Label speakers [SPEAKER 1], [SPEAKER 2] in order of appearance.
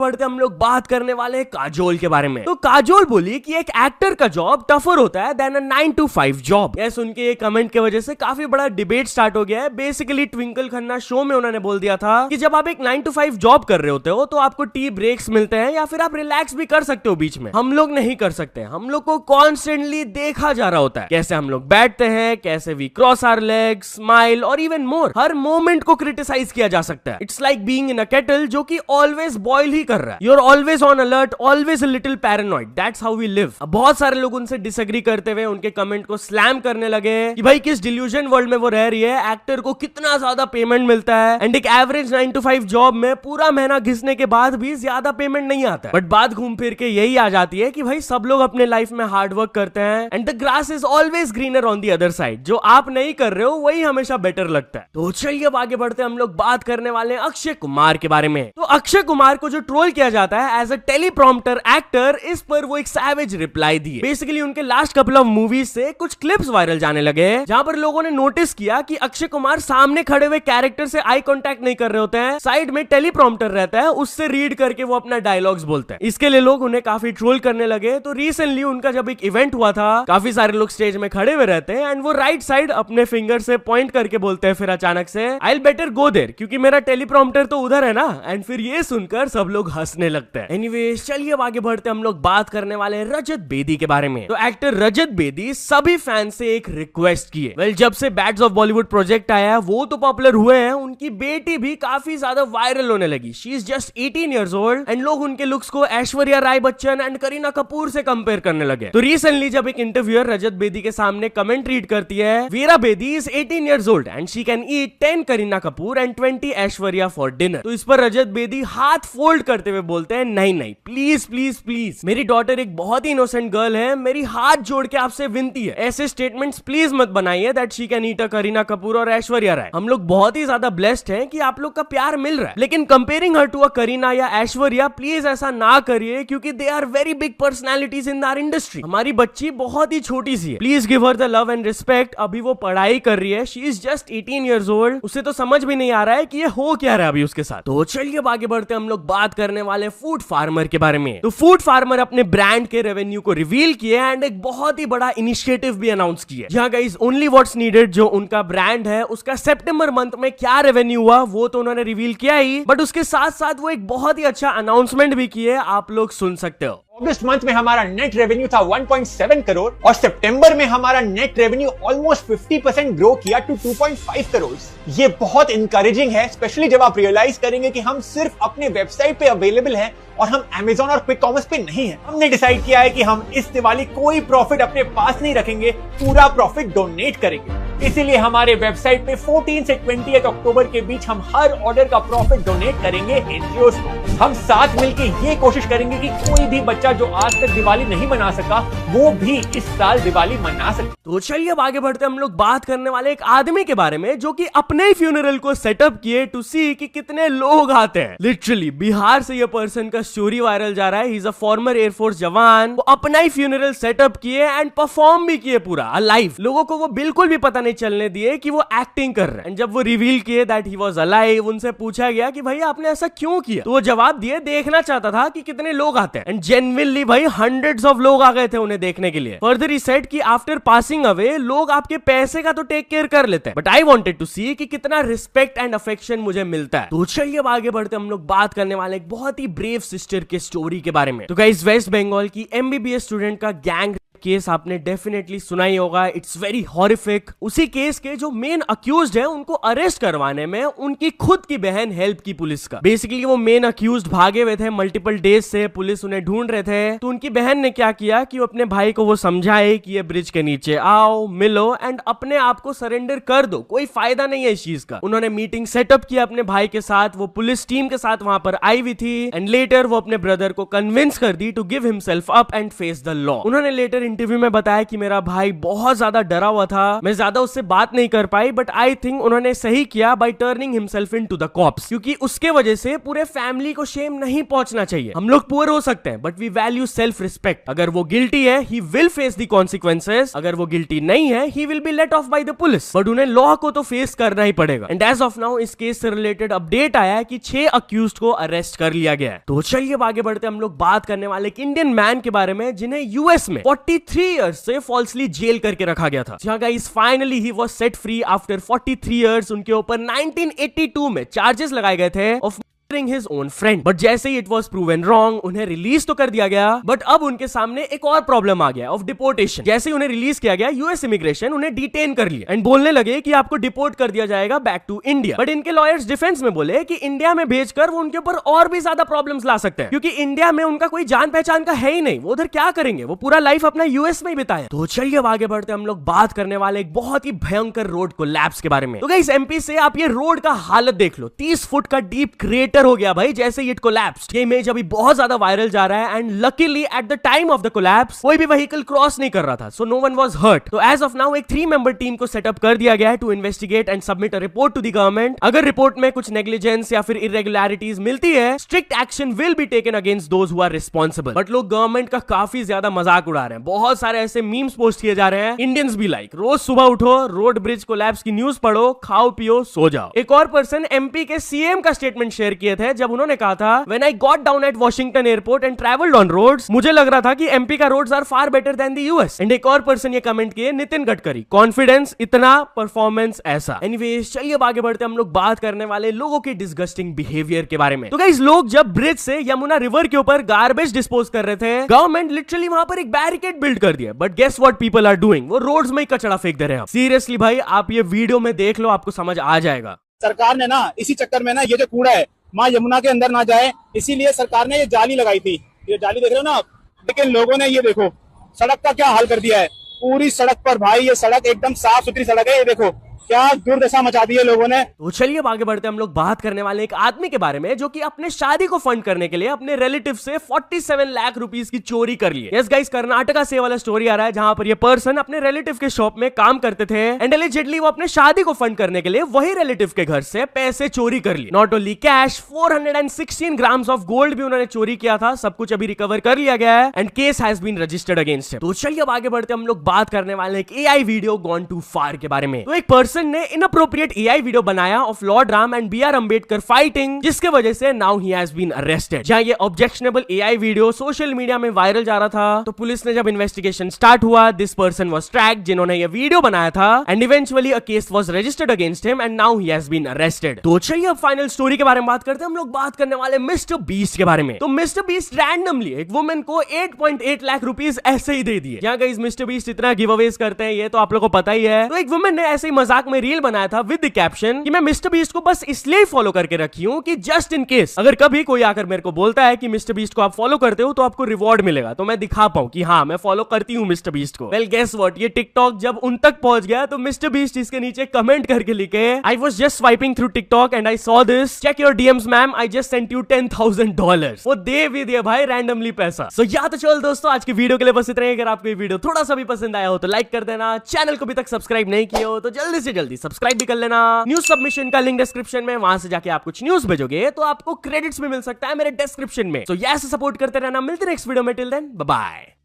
[SPEAKER 1] पढ़ते हम लोग बात करने वाले हैं काजोल के बारे में। तो काजोल बोली कि एक एक्टर का जॉब टफर होता है देन अ 9 to 5 जॉब। यह सुन के ये कमेंट की वजह से काफी बड़ा डिबेट स्टार्ट हो गया है। बेसिकली ट्विंकल खन्ना शो में उन्होंने बोल दिया था कि जब आप एक 9 to 5 जॉब कर रहे होते हो तो आपको टी ब्रेक्स मिलते हैं या फिर आप रिलैक्स भी कर सकते हो बीच में। हम लोग नहीं कर सकते। हम लोग को कॉन्स्टेंटली देखा जा रहा होता है, कैसे हम लोग बैठते हैं, कैसे we cross our legs, smile और इवन मोर। हर मोमेंट को क्रिटिसाइज किया जा सकता है। It's like being in a kettle जो कि ऑलवेज बॉयल ही कर रहा है। You are always on alert, always a little paranoid. That's how we live. अब बहुत सारे लोग उनसे डिसएग्री करते हुए उनके कमेंट को स्लैम करने लगे कि भाई किस डिल्यूजन वर्ल्ड में वो रह रही है, एक्टर को कितना ज्यादा पेमेंट मिलता है एंड एक एवरेज 9 to 5 जॉब में पूरा महीना घिसने के बाद भी ज्यादा पेमेंट नहीं आता। बट बात घूम फिर के यही आ जाती है कि भाई सब लोग अपने लाइफ में हार्ड वर्क करते हैं and the grass is always greener on the other side. जो आप नहीं कर रहे हो वही हमेशा बेटर लगता है। तो चलिए अब आगे बढ़ते हैं। हम लोग बात करने वाले हैं अक्षय कुमार के बारे में। तो अक्षय कुमार को जो ट्रोल किया जाता है एज अ टेलीप्रॉम्प्टर एक्टर, इस पर वो एक सैवेज रिप्लाई दिए। बेसिकली उनके लास्ट कपल ऑफ मूवीज से कुछ क्लिप्स वायरल जाने लगे जहां पर लोगों ने नोटिस किया कि अक्षय कुमार सामने खड़े हुए कैरेक्टर से आई कांटेक्ट नहीं कर रहे होते हैं, साइड में टेलीप्रॉम्प्टर रहता है, उससे रीड करके वो अपना डायलॉग्स बोलते हैं। इसके लिए लोग उन्हें काफी ट्रोल करने लगे। तो रिसेंटली उनका जब एक इवेंट हुआ था, काफी सारे लोग स्टेज में खड़े हुए रहते हैं एंड वो राइट साइड अपने फिंगर से पॉइंट करके बोलते हैं, फिर अचानक से I will better go there क्योंकि मेरा टेलीप्रॉम्प्टर तो उधर है ना। एंड फिर ये सुनकर सब लोग हंसने लगते हैं। एनीवेज चलिए अब आगे बढ़ते हैं। हम लोग बात करने वाले हैं रजत बेदी के बारे में। तो एक्टर रजत बेदी सभी फैंस से एक रिक्वेस्ट की है। वेल जब से बैड्स ऑफ बॉलीवुड प्रोजेक्ट आया है वो तो पॉपुलर हुए हैं, उनकी बेटी भी काफी ज्यादा वायरल होने लगी। She is just 18 years old and लोग उनके लुक्स को ऐश्वर्या राय बच्चन एंड करीना कपूर से कंपेयर करने लगे। तो रिसेंटली जब एक इंटरव्यूअर रजत बेदी के सामने कमेंट रीड करती है, Veera Bedi is 18 years old and she can eat 10 Kareena Kapoor and 20 Aishwarya for dinner. तो इस पर रजत बेदी हाथ फोल्ड करते हुए बोलते हैं, नहीं नहीं प्लीज प्लीज प्लीज, मेरी डॉटर एक बहुत ही इनोसेंट गर्ल है, मेरी हाथ जोड़ के आपसे विनती है, ऐसे स्टेटमेंट्स प्लीज मत बनाइए दैट शी कैन ईट अ करीना कपूर और ऐश्वर्या राय। हम लोग बहुत ही ज्यादा ब्लेस्ड हैं कि आप लोग का प्यार मिल रहा है, लेकिन comparing her to a Kareena या ऐश्वर्या प्लीज ऐसा ना करिए क्योंकि they are very big personalities in our industry. हमारी बच्ची बहुत ही छोटी सी है, please give her the love and respect. अभी वो पढ़ाई कर रही है, she is just 18 years old, उसे तो समझ भी नहीं आ रहा है कि ये हो क्या रहा है अभी उसके साथ। तो चलिए अब आगे बढ़ते हैं। हम लोग बात करने वाले फूड फार्मर के बारे में। तो फूड फार्मर अपने ब्रांड के रेवेन्यू को रिवील किए एंड एक बहुत ही बड़ा इनिशिएटिव भी अनाउंस किया। जहां गाइस ओनली व्हाट्स नीडेड जो उनका ब्रांड है उसका सितंबर मंथ में क्या रेवेन्यू हुआ वो तो उन्होंने रिवील किया ही, बट उसके साथ साथ वो एक बहुत ही अच्छा अनाउंसमेंट भी किए, आप लोग सुन सकते हो।
[SPEAKER 2] अगस्त मंथ में हमारा नेट रेवेन्यू था 1.7 करोड़ और सितंबर में हमारा नेट रेवेन्यू ऑलमोस्ट 50% ग्रो किया टू 2.5 करोड़। ये बहुत इंकरेजिंग है, स्पेशली जब आप रियलाइज करेंगे कि हम सिर्फ अपने वेबसाइट पे अवेलेबल हैं और हम Amazon और क्विक कॉमर्स पे नहीं है। हमने डिसाइड किया है कि हम इस दिवाली कोई प्रॉफिट अपने पास नहीं रखेंगे, पूरा प्रॉफिट डोनेट करेंगे। इसीलिए हमारे वेबसाइट पे 14 से 28 अक्टूबर के बीच हम हर ऑर्डर का प्रॉफिट डोनेट करेंगे एनजीओस को। हम साथ मिलकर ये कोशिश करेंगे कि कोई भी बच्चा जो आज तक दिवाली नहीं मना सका वो भी इस साल दिवाली मना सके।
[SPEAKER 1] तो चलिए अब आगे बढ़ते हैं। हम लोग बात करने वाले एक आदमी के बारे में जो कि अपने ही फ्यूनरल को सेटअप किए टू सी कि कितने लोग आते हैं। लिटरली बिहार से ये पर्सन का स्टोरी वायरल जा रहा है। He is a former air force जवान। वो अपना ही फ्यूनरल सेटअप किए एंड परफॉर्म भी किए पूरा लाइव। लोगों को वो बिल्कुल भी पता नहीं चलने दिए कि वो एक्टिंग कर रहे हैं। जब वो रिवील किए दैट ही वाज अलाइव, उनसे पूछा गया कि भाई आपने ऐसा क्यों किया, तो वो जवाब दिए देखना चाहता था कि कितने लोग आते हैं। एंड जेन्युइनली भाई हंड्रेड्स ऑफ लोग आ गए थे उन्हें देखने के लिए। फर्दर ही सेड कि आफ्टर पासिंग अवे लोग आपके पैसे का तो टेक केयर कर लेते हैं, बट आई वांटेड टू सी कि कितना रिस्पेक्ट एंड अफेक्शन मुझे मिलता है। तो चलिए अब आगे बढ़ते हम लोग बात करने वाले एक बहुत ही ब्रेव सिस्टर के स्टोरी के बारे में। तो गाइस वेस्ट बंगाल की एमबीबीएस स्टूडेंट का गैंग केस आपने डेफिनेटली सुना ही होगा। It's very horrific. उसी केस के जो मेन अक्यूज्ड है उनको अरेस्ट करवाने में उनकी खुद की बहन हेल्प की पुलिस का। बेसिकली वो मेन अक्यूज्ड भागे हुए थे मल्टीपल डेज से, पुलिस उन्हें ढूंढ रहे थे। तो उनकी बहन ने क्या किया कि वो अपने भाई को वो समझाए कि ये ब्रिज के नीचे आओ, मिलो एंड अपने आप को सरेंडर कर दो, कोई फायदा नहीं है इस चीज का। उन्होंने मीटिंग सेटअप किया अपने भाई के साथ, वो पुलिस टीम के साथ वहां पर आई हुई थी एंड लेटर वो अपने ब्रदर को कन्विंस कर दी to give himself up and face the law. उन्होंने लेटर इंटरव्यू में बताया कि मेरा भाई बहुत ज्यादा डरा हुआ था, मैं ज्यादा उससे बात नहीं कर पाई, बट आई थिंक उन्होंने सही किया by turning himself into the cops, क्योंकि उसके वजह से पूरे फैमिली को शेम नहीं पहुंचना चाहिए। हम लोग पुअर हो सकते हैं but we value self respect. अगर वो गिल्टी है he will face the consequences, अगर वो गिल्टी नहीं है he will be let off by the police, but उन्हें लॉ को तो फेस करना ही पड़ेगा। एंड एज ऑफ नाउ इस केस से रिलेटेड अपडेट आया है कि 6 अक्यूज्ड को अरेस्ट कर लिया गया है। तो चलिए आगे बढ़ते हम लोग बात करने वाले एक इंडियन मैन के बारे में जिन्हें यूएस में 43 इयर्स से फॉल्सली जेल करके रखा गया था। जहां guys finally he was set free after 43 years. उनके ऊपर 1982 में चार्जेस लगाए गए थे of his own friend, but जैसे ही इट वाज प्रूवन रॉन्ग उन्हें रिलीज तो कर दिया गया, बट अब उनके सामने एक और प्रॉब्लम आ गया ऑफ डिपोर्टेशन। जैसे ही उन्हें रिलीज किया गया यूएस इमिग्रेशन उन्हें डिटेन कर लिया एंड बोलने लगे कि आपको डिपोर्ट कर दिया जाएगा बैक टू इंडिया। बट इनके लॉयर्स डिफेंस में बोले कि इंडिया में भेजकर वो उनके ऊपर और भी ज्यादा प्रॉब्लम्स ला सकते हैं, क्योंकि इंडिया में उनका कोई जान पहचान का है ही नहीं, वो उधर क्या करेंगे, वो पूरा लाइफ अपना यूएस में ही बिताए। तो चलिए अब आगे बढ़ते हम लोग बात करने वाले एक बहुत ही भयंकर रोड कोलैप्स के बारे में। तो गाइस एमपी से आप ये रोड का हालत देख लो, 30 फुट का डीप क्रेटर हो गया भाई जैसे इट कोलैप्स्ड। ये इमेज अभी बहुत ज्यादा वायरल जा रहा है and luckily at the time of the collapse कोई भी व्हीकल क्रॉस नहीं कर रहा था, so no one was hurt. तो एज ऑफ नाउ एक 3 मेंबर टीम को सेटअप कर दिया गया है to investigate and submit a report to the government. अगर रिपोर्ट में कुछ नेग्लिजेंस या फिर इरेगुलरिटीज मिलती है, strict action will be taken against those who are responsible. But लोग गवर्नमेंट का काफी ज्यादा मजाक उड़ा रहे हैं, बहुत सारे ऐसे मीम्स पोस्ट किए जा रहे हैं, इंडियंस भी लाइक रोज सुबह उठो, रोड ब्रिज कोलैप्स की न्यूज पढ़ो, खाओ पियो सो जाओ। एक और पर्सन एमपी के सीएम का स्टेटमेंट शेयर किए थे जब उन्होंने कहा था when I got down at Washington airport and travelled on roads, मुझे लग रहा था कि एमपी का roads are far better than the US. And एक और पर्सन ये कमेंट किए, नितिन गडकरी, कॉन्फिडेंस इतना, परफॉर्मेंस ऐसा। एनीवेज चलिए अब आगे बढ़ते हम लोग बात करने वाले लोगों के डिस्गस्टिंग बिहेवियर के बारे में। तो गाइस लोग जब ब्रिज से यमुना रिवर के ऊपर गार्बेज डिस्पोज कर रहे थे, गवर्नमेंट लिटरली वहां पर एक बैरिकेड बिल्ड कर दिया, but guess what people are doing, वो रोड्स में ही कचरा फेंक दे रहे हैं। सीरियसली भाई आप ये वीडियो में देख लो, आपको समझ आ जाएगा।
[SPEAKER 3] सरकार ने ना इसी चक्कर में ना ये जो कूड़ा है माँ यमुना के अंदर ना जाए, इसीलिए सरकार ने ये जाली लगाई थी। ये जाली देख रहे हो ना आप, लेकिन लोगों ने ये देखो सड़क का क्या हाल कर दिया है। पूरी सड़क पर भाई, ये सड़क एकदम साफ सुथरी सड़क है, ये देखो क्या दुर्दशा मचा दी है लोगों ने।
[SPEAKER 1] तो चलिए अब आगे बढ़ते हम लोग बात करने वाले एक आदमी के बारे में जो कि अपने शादी को फंड करने के लिए अपने रिलेटिव से 47 लाख रुपीस की चोरी कर लिए। यस गाइस, कर्नाटका से वाला स्टोरी आ रहा है जहां पर ये पर्सन अपने रिलेटिव के शॉप में काम करते थे एंड एलिजिडली वो अपने शादी को फंड करने के लिए वही रिलेटिव के घर से पैसे चोरी कर लिए। Not only cash, 416 grams of gold भी उन्होंने चोरी किया था। सब कुछ अभी रिकवर कर लिया गया है and case has been registered against him. तो चलिए अब आगे बढ़ते हम लोग बात करने वाले एक AI video gone too far के बारे में। तो एक पर्सन ने इनअप्रोप्रिएट एआई वीडियो बनाया of lord Ram and B R Ambedkar fighting, जिसके वजह से now he has been arrested. जहां ये objectionable AI video social media में वायरल जा रहा था, तो पुलिस ने जब इन्वेस्टिगेशन स्टार्ट हुआ, दिस पर्सन वाज ट्रैक्ड जिन्होंने ये वीडियो बनाया था and eventually a case was registered against him and now he has been arrested. तो चलिए अब फाइनल स्टोरी के बारे में बात करते हैं। हम लोग बात करने वाले मिस्टर बीस्ट के बारे में। तो मिस्टर बीस्ट रैंडमली एक वुमन को 8.8 लाख रुपीस ऐसे ही दे दिए। यहाँ गाइस मिस्टर बीस्ट इतना गिव अवेज करते हैं, ये तो आप लोगों को पता ही है। तो एक वुमन ने ऐसे ही मजाक में रील बनाया था विद द कैप्शन कि मैं मिस्टर बीस्ट को बस इसलिए फॉलो करके रखी हूं कि जस्ट इन केस अगर कभी कोई आकर मेरे को बोलता है कि मिस्टर बीस्ट को आप फॉलो करते हो तो आपको रिवॉर्ड मिलेगा, तो मैं दिखा पाऊं कि हाँ मैं फॉलो करती हूं मिस्टर बीस्ट को। वेल गेस व्हाट, ये टिकटॉक जब उन तक पहुंच गया तो मिस्टर बीस्ट इसके नीचे कमेंट करके लिखे, I was just swiping through TikTok and I saw this, check your DMs ma'am, I just sent you $10,000। वो दे भी दिया भाई रैंडमली पैसा। सो या तो चल दोस्तों आज की वीडियो के लिए बस इतना ही। अगर आपको ये वीडियो थोड़ा सा भी पसंद आया हो तो लाइक कर देना, चैनल को अभी तक सब्सक्राइब नहीं किया हो तो जल्दी से जल्दी सब्सक्राइब भी कर लेना। न्यूज सबमिशन का लिंक डिस्क्रिप्शन में, वहां से जाके आप कुछ न्यूज भेजोगे तो आपको क्रेडिट्स भी मिल सकता है मेरे डिस्क्रिप्शन में। सो यस सपोर्ट करते रहना, मिलते नेक्स्ट वीडियो में, टिल देन बाय बाय।